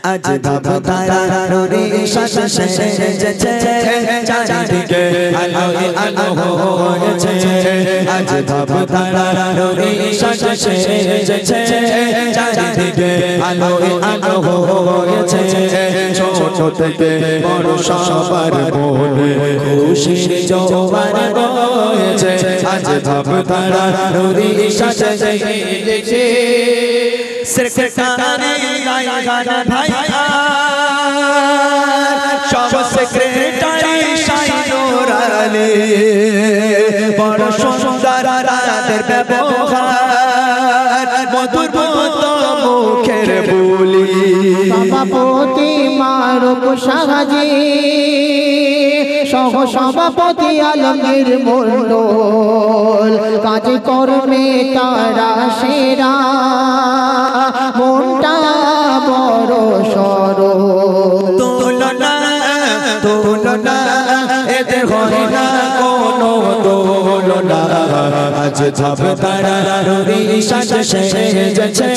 আজ ধাপ তারারে শাস সেজেছে চারিদিকে আলোয় আলো হয়েছে আজ ধাপ তারারে শাস সেজেছে চারিদিকে আলোয় আলো হয়েছে ছোট থেকে বড় সবার মনে খুশির জোয়ার বয়েছে আজ ধাপ তারারে শাস সেজেছে সেক্রেটারি গান ভাই সব সেক্রেটারি শাইনুর আলী বড় সুন্দর রাতের ব্যবহার মধুর মুখের বুলি সভাপতি মারুফ সাহাজি সহ সভাপতি আলমগীর মন্ডল কাজে কর্মে তারা সেরা মনটা বড় সরল তুলনা এদের হয় না কোনো তুলনা আজ ধাপ তারারে শাস সেজেছে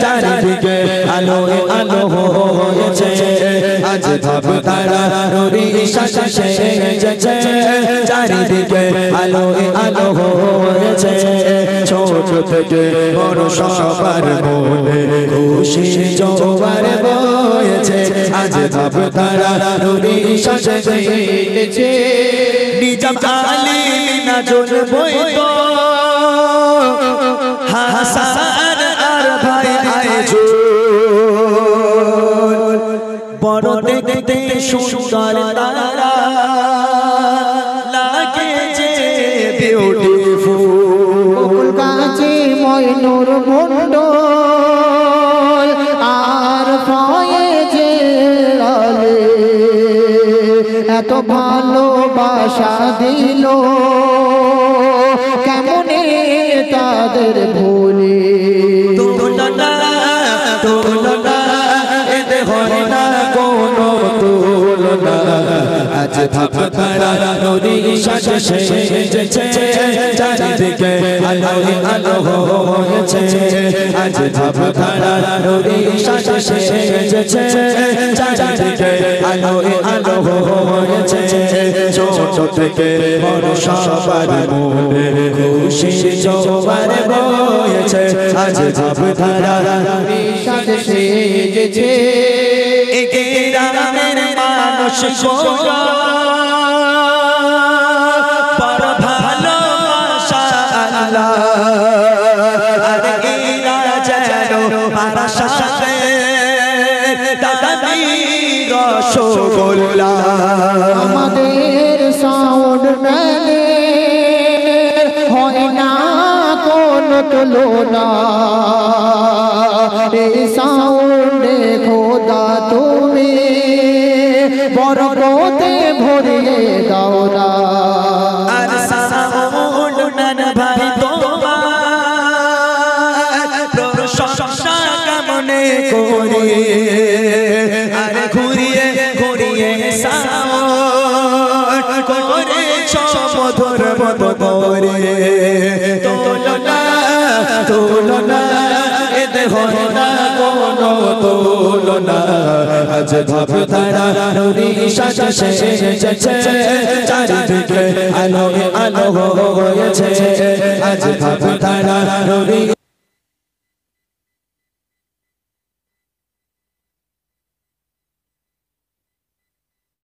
চারিদিকে আলোয় আলো হয়েছে আজ ধাপ তারারে শাস সেজেছে চারিদিকে আলোয় আলো হয়েছে ছোট থেকে বড় সবার মনে খুশির জোয়ার বয়েছে আজ ধাপ তারারে শাস সেজেছে নিজাম আলী নাজুল বইতো হাসান আর ভাই আইজুল বড় দেখতে সুন্দর তারা লাগে যে বিউটিফুল কাজে ময়নুর মন্ডল আর ফয়েজে আলী এত ভালোবাসা দিল কেমনে তাদের ভুলে তুলনা এতে হয় না কোনো তুলনা আজ ধাপ তারারে শাস সেজেছে চারিদিকে আলোয় আলো হয়েছে আজ ধাপ তারারে শাস সেজেছে চারিদিকে আলোয় আলো হয়েছে ছোট থেকে বড় সবার মনে খুশির জোয়ার বয়েছে আজ ধাপ তারারে শাস সেজেছে এই গ্রামের মানুষ বড় ভালোবাসা আল্লাহ আর এরা যেন বারাসাতে দাদামি রসগোল্লা আমাদের সাউন্ড ম্যানে হয় না কোনো তুলনা এই সাউন্ডে খোদা তুমি বরকতে ভরিয়ে দাও না আর সাউন্ড ম্যান ভাই তোমার প্রশংসা কেমনে করি আর ঘুরিয়ে ঘুরিয়ে সাউন্ড করেছ মধুর মধুরে তুলনা এতে হয় না কোনো তুলনা আজ ধাপ তারারে শাস সেজেছে চারিদিকে আলোয় আলো হয়েছে আজ ধাপ তারারে